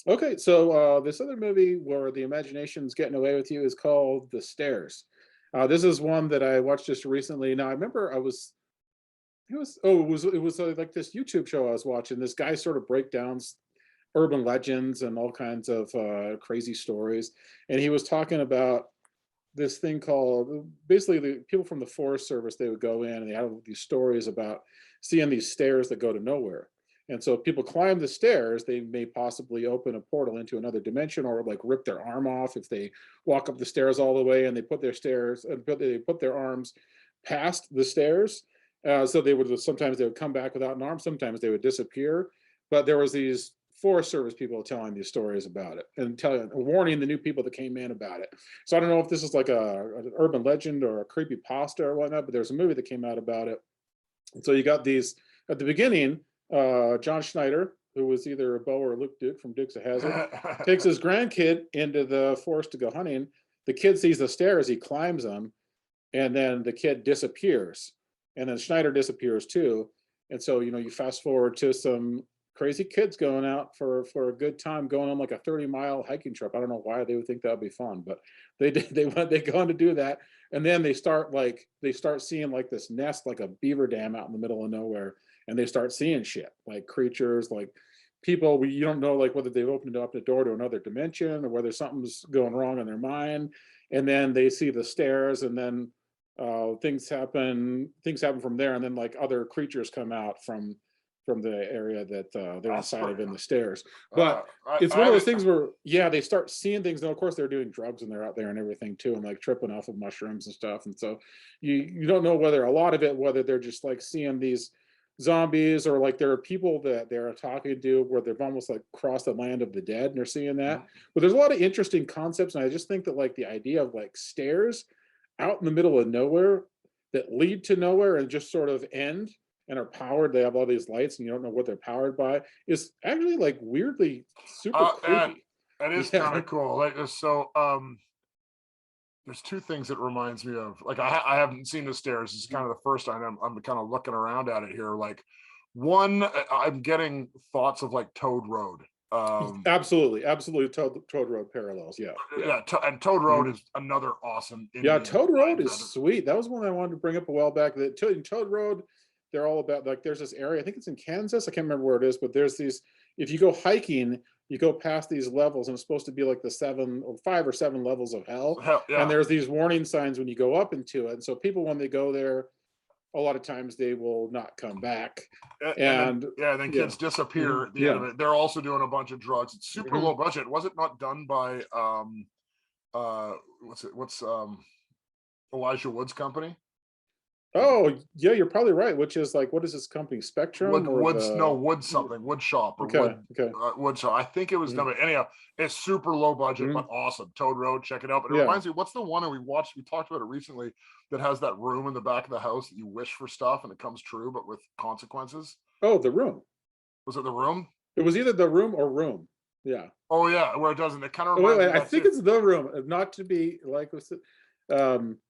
Okay, so this other movie where the imagination's getting away with you is called The Stairs. This is one that I watched just recently. Now I remember it was like this YouTube show I was watching. This guy sort of break down urban legends and all kinds of crazy stories, and he was talking about this thing called basically the people from the Forest Service. They would go in and they have these stories about seeing these stairs that go to nowhere. And so if people climb the stairs, they may possibly open a portal into another dimension or like rip their arm off if they walk up the stairs all the way and they put their stairs and they put their arms past the stairs. So they would come back without an arm. Sometimes they would disappear. But there was these Forest Service people telling these stories about it and warning the new people that came in about it. So I don't know if this is like an urban legend or a creepy pasta or whatnot, but there's a movie that came out about it. And so you got these at the beginning. John Schneider, who was either Bo or Luke Duke from Dukes of Hazzard, takes his grandkid into the forest to go hunting. The kid sees the stairs, he climbs them, and then the kid disappears, and then Schneider disappears too. And so you fast forward to some crazy kids going out for a good time, going on like a 30-mile hiking trip. I don't know why they would think that would be fun, but they go on to do that. And then they start seeing like this nest, like a beaver dam out in the middle of nowhere, and they start seeing shit like creatures, like people. You don't know like whether they've opened up the door to another dimension or whether something's going wrong in their mind. And then they see the stairs, and then things happen from there, and then like other creatures come out from the area that they're inside of in the stairs. But it's one of those things where, yeah, they start seeing things. And of course, they're doing drugs and they're out there and everything too, and like tripping off of mushrooms and stuff. And so you don't know whether they're just like seeing these zombies or like there are people that they're talking to where they've almost like crossed the land of the dead and they're seeing that. But there's a lot of interesting concepts, and I just think that like the idea of like stairs out in the middle of nowhere that lead to nowhere and just sort of end and are powered. They have all these lights and you don't know what they're powered by. Is actually like weirdly super creepy. That is Yeah. kind of cool. Like so, there's two things it reminds me of. Like I haven't seen the stairs. It's kind of the first time I'm kind of looking around at it here. Like one, I'm getting thoughts of like Toad Road. Absolutely. Toad Road parallels. Yeah, yeah. Yeah, and Toad Road Mhm. is another awesome Yeah, Indian Toad Road is mindset. sweet. That was one I wanted to bring up a while back. That Toad Road, they're all about like there's this area. I think it's in Kansas. I can't remember where it is, but there's these. If you go hiking, you go past these levels, and it's supposed to be like the 5 or 7 levels of hell. Hell, And yeah. there's these warning signs when you go up into it. And so people, when they go there, a lot of times they will not come back. And then And yeah, then yeah, kids disappear mhm, at the end of yeah. it. They're also doing a bunch of drugs. It's super low Mhm. budget. Was it not done by what's Elijah Wood's company? Oh, yeah, you're probably right. Which is like, what is this company? Spectrum or Woods, no, the? Wood something, Wood Shop or Okay, okay. Wood Shop. I think it was done. Mhm, But anyhow, it's super low budget but mhm, awesome. Toad Road, check it out. But it yeah. reminds me, what's the one that we watched? We talked about it recently that has that room in the back of the house that you wish for stuff and it comes true, but with consequences. Oh, The Room. Was it The Room? It was either The Room or Room. Yeah. Oh yeah, where it doesn't. It kind of Oh, wait, reminds me wait. of I that think too. it's The Room, not to be like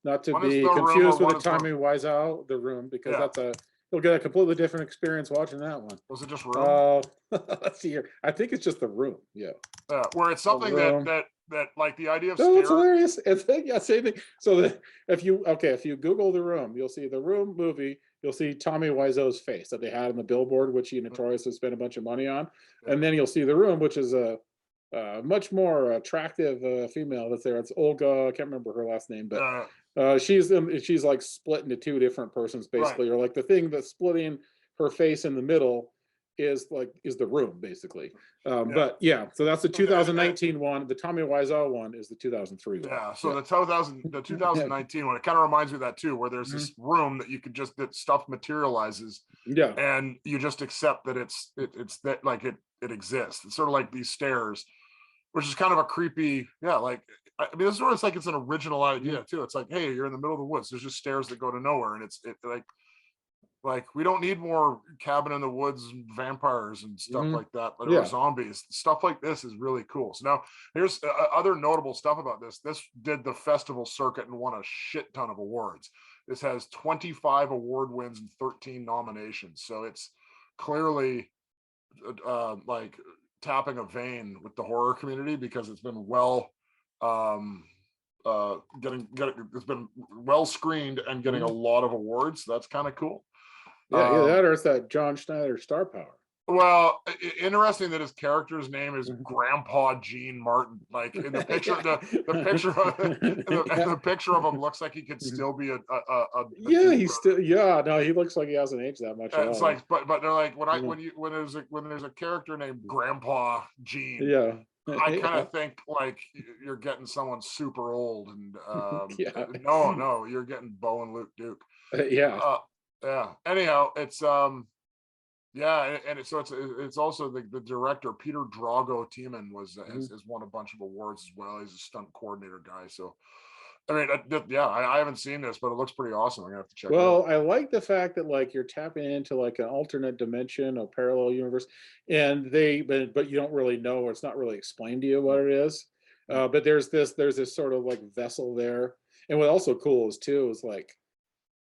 not to One is be The Room or confused with one the is Room. Tommy Wiseau, The Room, because Yeah. you'll get a completely different experience watching that one. Was it just Room? Uh, let's see here. I think it's just The Room. Yeah. Where it's The something Room. that like the idea of No, it's stare. hilarious. It's yeah, same thing. So if you Google The Room, you'll see The Room movie. You'll see Tommy Wiseau's face that they had on the billboard, which he notoriously spent a bunch of money on, Yeah. and then you'll see The Room, which is a much more attractive female that's there. It's Olga. I can't remember her last name, but she's like split into two different persons Right. basically, or like the thing that's splitting her face in the middle is The Room basically. Yeah. But yeah, so that's the And 2019 one. The Tommy Wiseau one is the 2003 one. yeah, so Yeah. the Yeah. 2019 one, it kind of reminds me of that too, where there's Mhm. this room that you could just that stuff materializes, Yeah. and you just accept that it's that like it exists. It's sort of like these stairs, which is kind of a creepy, yeah. Like I mean, it's sort of like it's an original idea Mhm. too. It's like, hey, you're in the middle of the woods. There's just stairs that go to nowhere, and it like we don't need more cabin in the woods and vampires and stuff Mhm. like that, or Yeah. zombies. Stuff like this is really cool. So now here's other notable stuff about this. This did the festival circuit and won a shit ton of awards. This has 25 award wins and 13 nominations. So it's clearly like tapping a vein with the horror community because it's been um it's been well screened and getting a lot of awards. That's kind of cool. Yeah, either that or it's that John Schneider star power. Well, interesting that his character's name is Mhm. Grandpa Gene Martin. Like in the picture, Yeah. the picture of him looks like he could Mhm. still be a Yeah, dude he's brother. still, yeah, no, he looks like he hasn't aged that much at It's all. like, but they're like Mhm. when there's a character named Grandpa Gene, Yeah. I kind Yeah. of think like you're getting someone super old, and Yeah. no, you're getting Bo and Luke Duke. Yeah. Uh, yeah. Anyhow, it's yeah, and it's also the director Peter Drago Tiemann Mhm. has won a bunch of awards as well. He's a stunt coordinator guy, so I mean, yeah, I haven't seen this, but it looks pretty awesome. I'm gonna have to check it out. Well, I like the fact that like you're tapping into like an alternate dimension, a parallel universe, and but you don't really know, or it's not really explained to you what it is. Mm, But there's this sort of like vessel there, and what also cool is too is like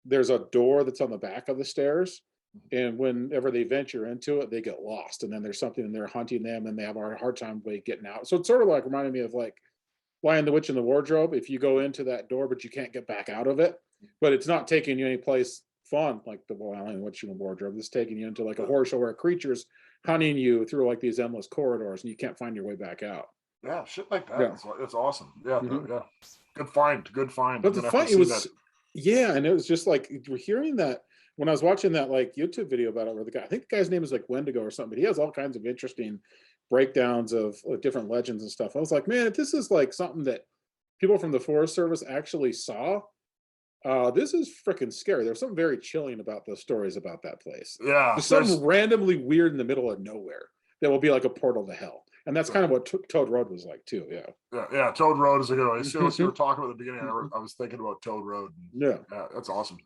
there's a door that's on the back of the stairs, and whenever they venture into it, they get lost, and then there's something in there hunting them, and they have a hard time way getting out. So it's sort of like reminding me of like Lion the Witch in the Wardrobe. If you go into that door, but you can't get back out of it, but it's not taking you any place fun like the Lion and the Witch in the Wardrobe. It's taking you into like a horror show where creatures hunting you through like these endless corridors, and you can't find your way back out. yeah, shit like that. Yeah. It's awesome. Yeah, Mhm. yeah. Good find. Good find. But I'm the gonna have to fun, it see that. was, yeah, and it was just like we're hearing that when I was watching that like YouTube video about it, where the guy, I think the guy's name is like Wendigo or something, but he has all kinds of interesting breakdowns of different legends and stuff. I was like, man, if this is like something that people from the Forest Service actually saw, this is freaking scary. There's something very chilling about those stories about that place. Yeah, There's something randomly weird in the middle of nowhere that will be like a portal to hell, and that's kind of what Toad Road was like too. Yeah. yeah. Toad Road is a good one. As soon as you were Mhm. talking at the beginning, Mhm. I was thinking about Toad Road. And Yeah. yeah, that's awesome.